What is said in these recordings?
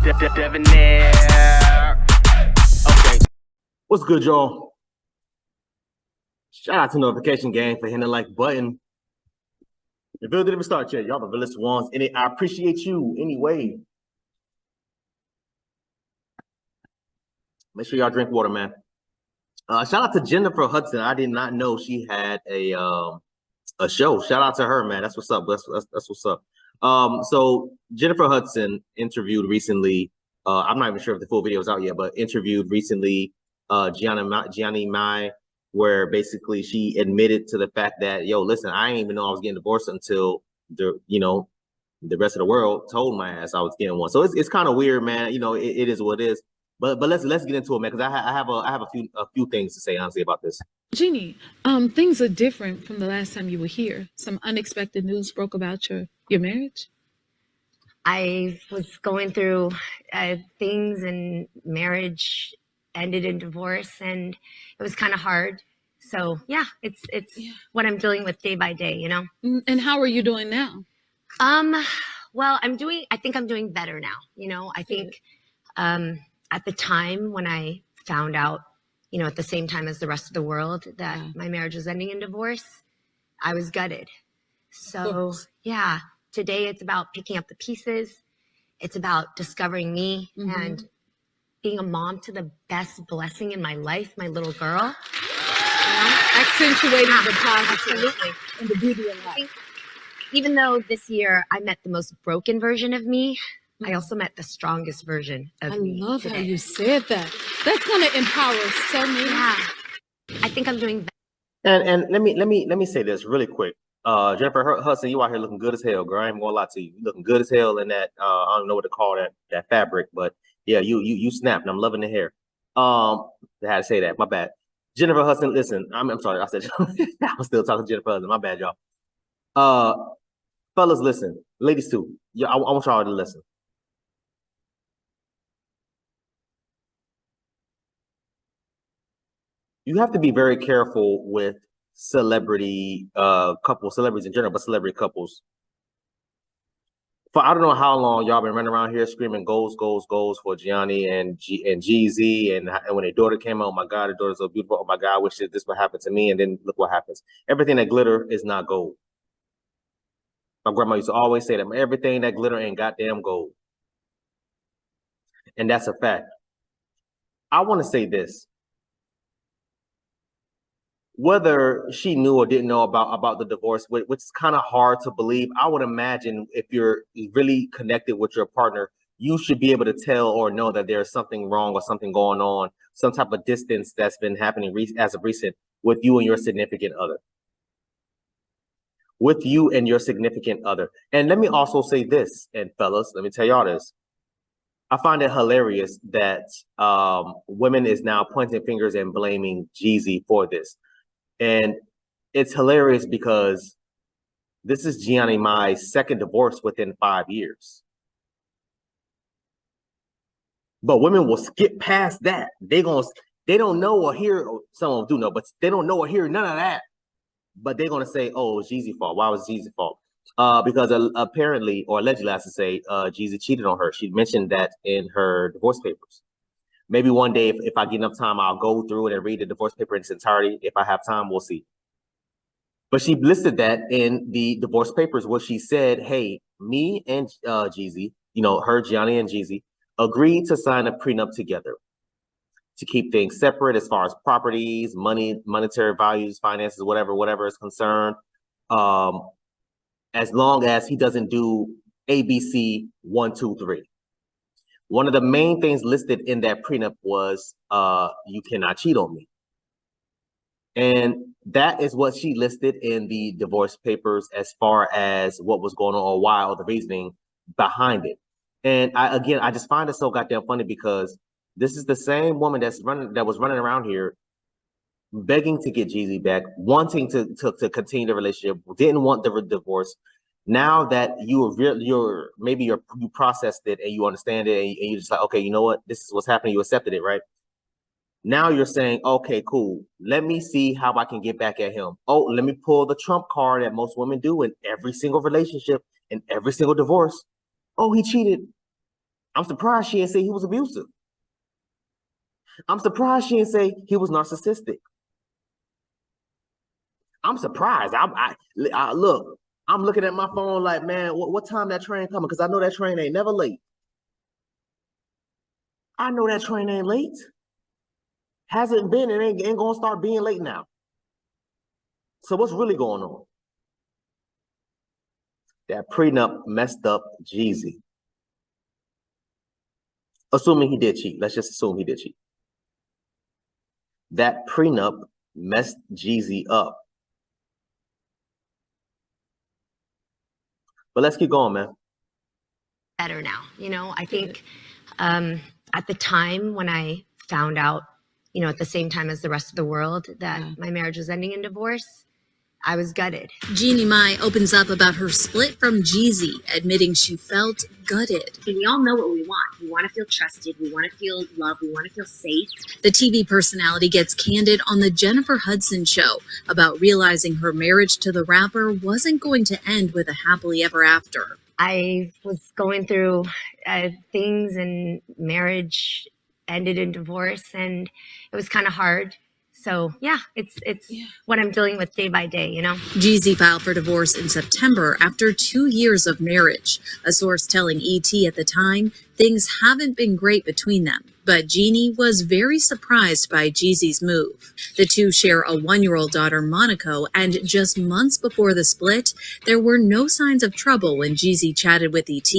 Debonair. Okay. What's good, y'all? Shout out to Notification Gang for hitting the like button. The video didn't even start yet. Y'all the realest ones. And I appreciate you anyway. Make sure y'all drink water, man. Shout out to Jennifer Hudson. I did not know she had a show. Shout out to her, man. That's what's up. That's what's up. So Jennifer Hudson interviewed recently. I'm not even sure if the full video is out yet, but interviewed recently Jeannie Mai, where basically she admitted to the fact that, yo, listen, I didn't even know I was getting divorced until the rest of the world told my ass I was getting one. So it's kind of weird, man. It is what it is. But let's get into it, man, because I have a few things to say honestly about this. Jeannie, things are different from the last time you were here. Some unexpected news broke about your marriage. I was going through things, and marriage ended in divorce, and it was kind of hard. So yeah, it's what I'm dealing with day by day, And how are you doing now? Well, I think I'm doing better now. I think at the time when I found out, at the same time as the rest of the world, that my marriage was ending in divorce, I was gutted. So yeah, today it's about picking up the pieces. It's about discovering me and being a mom to the best blessing in my life, my little girl. Accentuating the positive and the beauty in life. Even though this year I met the most broken version of me, I also met the strongest version of me. I love today. how you said that. That's going to empower so many. Yeah, I think I'm doing better. And let me say this really quick. Jennifer Hudson, you out here looking good as hell, girl. I ain't gonna lie to you. You looking good as hell in that. I don't know what to call that fabric, but yeah, you snapped. And I'm loving the hair. I had to say that. My bad. Jennifer Hudson, listen. I'm sorry. I said I was still talking to Jennifer Hudson. My bad, y'all. Fellas, listen. Ladies too. Yeah, I want y'all to listen. You have to be very careful with celebrity celebrities in general, but celebrity couples. For I don't know how long y'all been running around here screaming goals for Jeannie and Jeezy, and when their daughter came out, oh my God, their daughter's so beautiful. Oh my God, I wish this would happen to me. And then look what happens. Everything that glitter is not gold. My grandma used to always say that everything that glitter ain't goddamn gold. And that's a fact. I want to say this. Whether she knew or didn't know about the divorce, which is kind of hard to believe, I would imagine if you're really connected with your partner, you should be able to tell or know that there's something wrong or something going on, some type of distance that's been happening as of recent with you and your significant other. With you and your significant other. And let me also say this, and fellas, let me tell y'all this. I find it hilarious that women is now pointing fingers and blaming Jeezy for this. And it's hilarious because this is Jeannie Mai's second divorce within 5 years. But women will skip past that. They don't know or hear, or some of them do know, but they don't know or hear none of that. But they're gonna say, "Oh, it's Jeezy's fault." Why was Jeezy's fault? Because apparently, or allegedly, I should say, Jeezy cheated on her. She mentioned that in her divorce papers. Maybe one day, if I get enough time, I'll go through it and read the divorce paper in its entirety. If I have time, we'll see. But she listed that in the divorce papers where she said, hey, me and Jeezy, her, Jeannie and Jeezy, agreed to sign a prenup together to keep things separate as far as properties, money, monetary values, finances, whatever is concerned, as long as he doesn't do ABC 1, 2, 3. One of the main things listed in that prenup was you cannot cheat on me. And that is what she listed in the divorce papers as far as what was going on or why, or the reasoning behind it. And I just find it so goddamn funny because this is the same woman that was running around here begging to get Jeezy back, wanting to continue the relationship, didn't want the divorce. Now that you processed it and you understand it and you're just like, okay, you know what? This is what's happening. You accepted it, right? Now you're saying, okay, cool. Let me see how I can get back at him. Oh, let me pull the trump card that most women do in every single relationship, in every single divorce. Oh, he cheated. I'm surprised she didn't say he was abusive. I'm surprised she didn't say he was narcissistic. I'm surprised. I look, I'm looking at my phone like, man, what time that train coming? Because I know that train ain't never late. I know that train ain't late. Hasn't been and ain't gonna start being late now. So what's really going on? That prenup messed up Jeezy. Assuming he did cheat. Let's just assume he did cheat. That prenup messed Jeezy up. But let's keep going, man. Better now. You know, I think at the time when I found out, you know, at the same time as the rest of the world that my marriage was ending in divorce, I was gutted. Jeannie Mai opens up about her split from Jeezy, admitting she felt gutted. We all know what we want. We want to feel trusted. We want to feel loved. We want to feel safe. The TV personality gets candid on the Jennifer Hudson show about realizing her marriage to the rapper wasn't going to end with a happily ever after. I was going through things, and marriage ended in divorce, and it was kind of hard. So yeah, it's what I'm dealing with day by day, you know? Jeezy filed for divorce in September after 2 years of marriage. A source telling ET at the time, things haven't been great between them. But Jeannie was very surprised by Jeezy's move. The two share a 1-year-old daughter, Monaco, and just months before the split, there were no signs of trouble when Jeezy chatted with ET.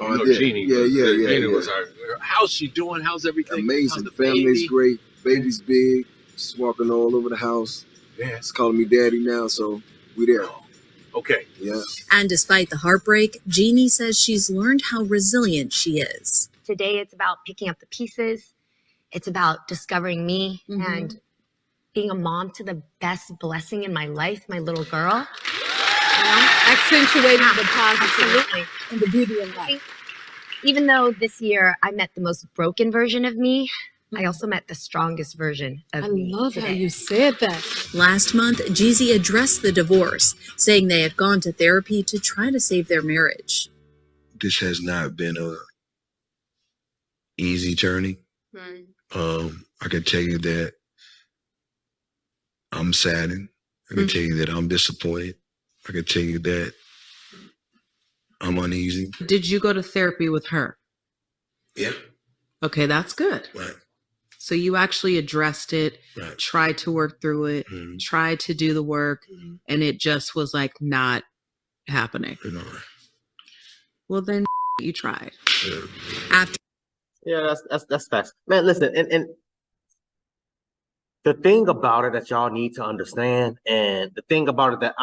Oh, no, Jeannie. Jeannie was our, how's she doing? How's everything? Amazing. How's the Family's baby? great. Baby's big. She's walking all over the house. Yeah. She's calling me daddy now, so we there. Okay. Yeah. And despite the heartbreak, Jeannie says she's learned how resilient she is. Today, it's about picking up the pieces. It's about discovering me and being a mom to the best blessing in my life, my little girl. You know? Accentuating the positive Absolutely. and the beauty of life. Even though this year I met the most broken version of me, I also met the strongest version of me. I love today. how you said that. Last month, Jeezy addressed the divorce, saying they had gone to therapy to try to save their marriage. This has not been a easy journey. Right. I can tell you that I'm saddened. I can tell you that I'm disappointed. I can tell you that I'm uneasy. Did you go to therapy with her? Yeah. Okay, that's good. Right. So you actually addressed it, Right. tried to work through it, tried to do the work, and it just was like not happening. You know. Well, then you tried. Yeah. After Yeah, that's facts. Man, listen, and the thing about it that y'all need to understand, and the thing about it that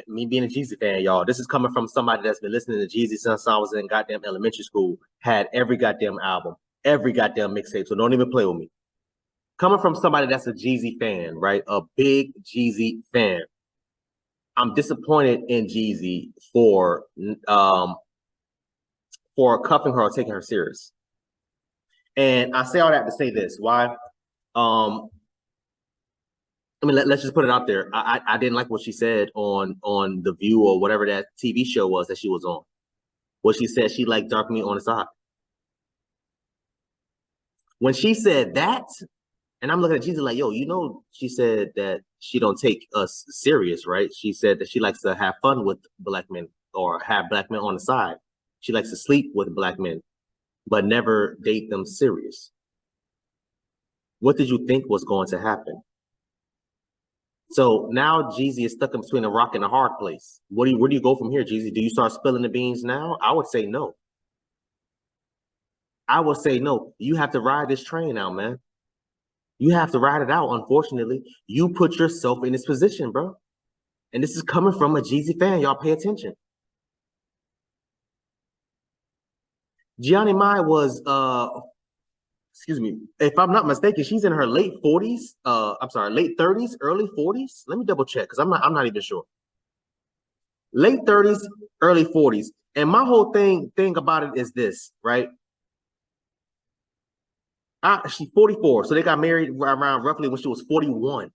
me being a Jeezy fan, y'all, this is coming from somebody that's been listening to Jeezy since I was in goddamn elementary school, had every goddamn album, every goddamn mixtape, so don't even play with me. Coming from somebody that's a Jeezy fan, right? A big Jeezy fan. I'm disappointed in Jeezy for cuffing her or taking her serious. And I say all that to say this. Why? I mean, let's just put it out there. I didn't like what she said on The View or whatever that TV show was that she was on. What she said, she liked dark meat on the side. When she said that, and I'm looking at Jesus like, yo, you know, she said that she don't take us serious, right? She said that she likes to have fun with black men or have black men on the side. She likes to sleep with black men, but never date them serious. What did you think was going to happen? So now Jeezy is stuck in between a rock and a hard place. Where do you go from here, Jeezy? Do you start spilling the beans now? I would say no. I would say no. You have to ride this train out, man. You have to ride it out, unfortunately. You put yourself in this position, bro. And this is coming from a Jeezy fan. Y'all pay attention. Jeannie Mai was, excuse me, if I'm not mistaken, she's in her late 40s. I'm sorry, late 30s, early 40s. Let me double check because I'm not even sure. Late 30s, early 40s. And my whole thing about it is this, right? She's 44, so they got married around roughly when she was 41.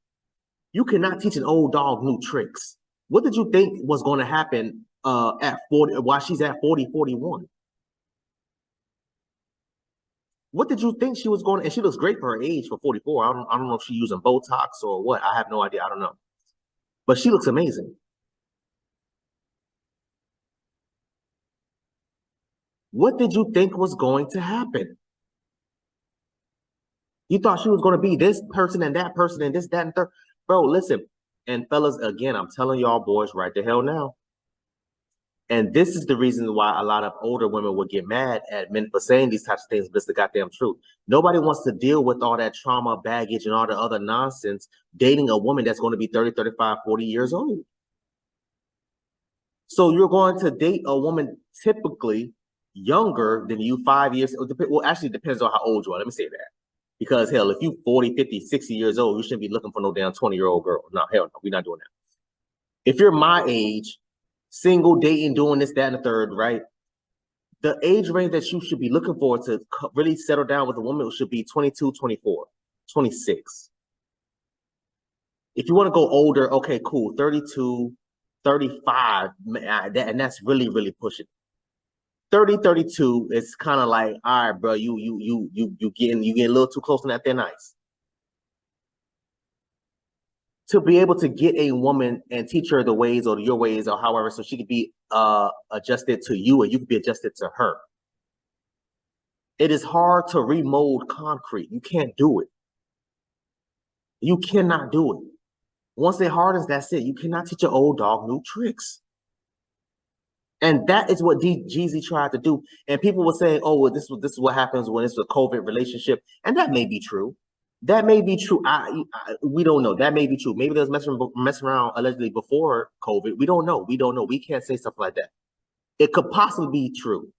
You cannot teach an old dog new tricks. What did you think was going to happen at 40 while she's at 40, 41? What did you think she was going? And she looks great for her age for 44. I don't know if she's using Botox or what. I have no idea. I don't know. But she looks amazing. What did you think was going to happen? You thought she was going to be this person and that person and this, that, and third. Bro, listen. And fellas, again, I'm telling y'all boys right the hell now. And this is the reason why a lot of older women would get mad at men for saying these types of things, but it's the goddamn truth. Nobody wants to deal with all that trauma, baggage, and all the other nonsense dating a woman that's going to be 30, 35, 40 years old. So you're going to date a woman typically younger than you, 5 years. Well, actually, it depends on how old you are. Let me say that. Because, hell, if you 40, 50, 60 years old, you shouldn't be looking for no damn 20-year-old girl. No, hell no, we're not doing that. If you're my age, single, dating, doing this, that, and the third, right? The age range that you should be looking for to really settle down with a woman should be 22, 24, 26. If you want to go older, okay, cool, 32, 35, and that's really, really pushing. 30, 32 is kind of like, all right, bro, you getting a little too close on that thin ice. To be able to get a woman and teach her the ways or your ways or however, so she could be adjusted to you and you could be adjusted to her. It is hard to remold concrete. You can't do it. You cannot do it. Once it hardens, that's it. You cannot teach an old dog new tricks. And that is what Jeezy tried to do. And people were saying, oh, well, this is what happens when it's a COVID relationship. And that may be true. That may be true. We don't know. That may be true. Maybe there's messing around allegedly before COVID. We don't know. We don't know. We can't say stuff like that. It could possibly be true.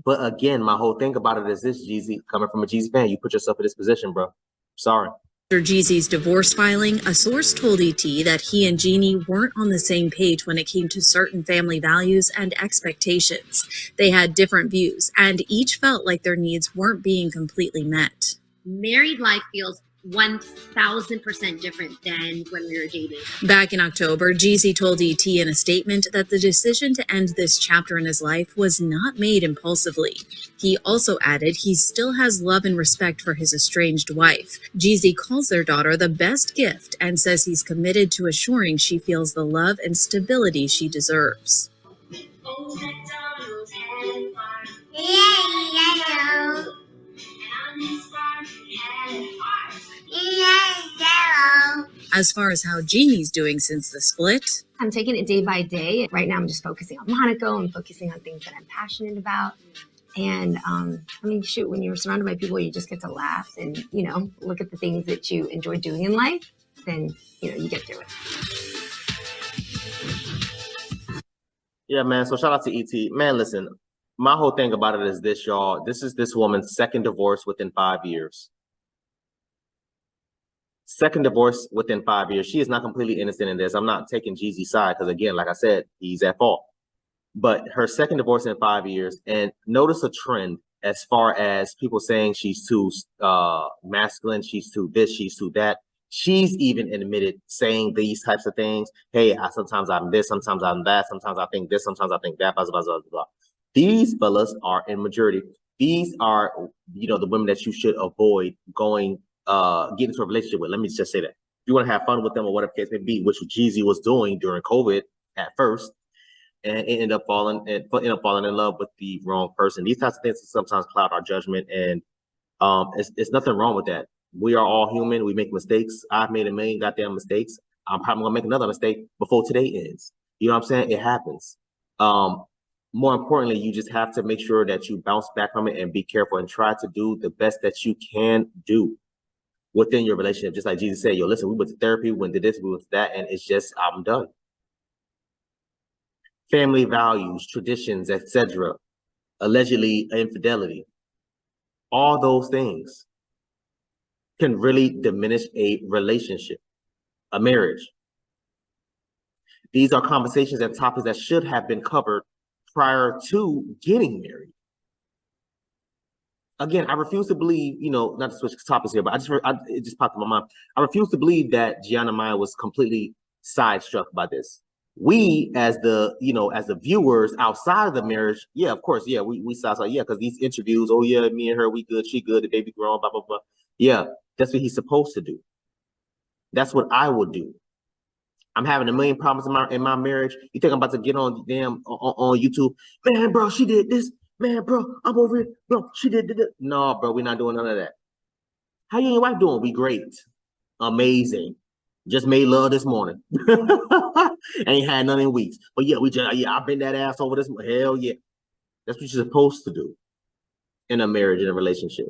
But again, my whole thing about it is this, Jeezy, coming from a Jeezy fan, you put yourself in this position, bro. Sorry. After Jeezy's divorce filing, a source told ET that he and Jeannie weren't on the same page when it came to certain family values and expectations. They had different views, and each felt like their needs weren't being completely met. Married life feels 1,000% different than when we were dating. Back in October, Jeezy told ET in a statement that the decision to end this chapter in his life was not made impulsively. He also added he still has love and respect for his estranged wife. Jeezy calls their daughter the best gift and says he's committed to assuring she feels the love and stability she deserves. As far as how Jeannie's doing since the split, I'm taking it day by day. Right now, I'm just focusing on Monaco. I'm focusing on things that I'm passionate about. And I mean, shoot, when you're surrounded by people, you just get to laugh and, you know, look at the things that you enjoy doing in life. Then, you know, you get through it. Yeah, man. So shout out to ET. Man, listen, my whole thing about it is this, y'all. This is this woman's second divorce within 5 years. Second divorce within 5 years. She is not completely innocent in this. I'm not taking Jeezy's side because, again, like I said, he's at fault. But her second divorce in 5 years, and notice a trend as far as people saying she's too masculine, she's too this, she's too that. She's even admitted saying these types of things. Hey, sometimes I'm this, sometimes I'm that, sometimes I think this, sometimes I think that, blah, blah, blah, blah. These fellas are in majority. These are, you know, the women that you should avoid get into a relationship with. Let me just say that. If you want to have fun with them or whatever case may be, which Jeezy was doing during COVID at first, and ended up falling in love with the wrong person. These types of things sometimes cloud our judgment, and it's nothing wrong with that. We are all human. We make mistakes. I've made a million goddamn mistakes. I'm probably gonna make another mistake before today ends. You know what I'm saying? It happens. More importantly, you just have to make sure that you bounce back from it and be careful and try to do the best that you can do within your relationship. Just like Jesus said, yo, listen, we went to therapy, we went to this, we went to that, and it's just, I'm done. Family values, traditions, etc., allegedly infidelity, all those things can really diminish a relationship, a marriage. These are conversations and topics that should have been covered prior to getting married. Again, I refuse to believe, you know, not to switch topics here, but it just popped in my mind. I refuse to believe that Gianna Maya was completely sidestruck by this. we as the, you know, as the viewers outside of the marriage, yeah, of course, yeah, we sound like, yeah, because these interviews, oh yeah, me and her, we good, she good, the baby grown, blah, blah, blah. Yeah, that's what he's supposed to do. That's what I would do. I'm having a million problems in my marriage. You think I'm about to get on damn on YouTube? Man, bro, she did this. Man, bro, I'm over it. Bro, she did this. No, bro, we're not doing none of that. How you and your wife doing? We great. Amazing. Just made love this morning. Ain't had none in weeks. But yeah, I bent that ass over this. Hell yeah. That's what you're supposed to do in a marriage, in a relationship.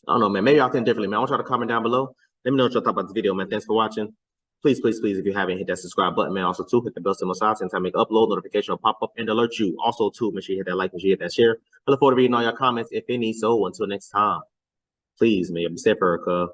I don't know, man. Maybe y'all think differently, man. I want y'all to comment down below. Let me know what y'all thought about this video, man. Thanks for watching. Please, please, please, if you haven't, hit that subscribe button, man. Also, too, hit the bell symbol side. Since I make upload, notification will pop up and alert you. Also, too, make sure you hit that like, make sure you hit that share. I look forward to reading all your comments, if any. So, until next time, please, man, be safe, Erica.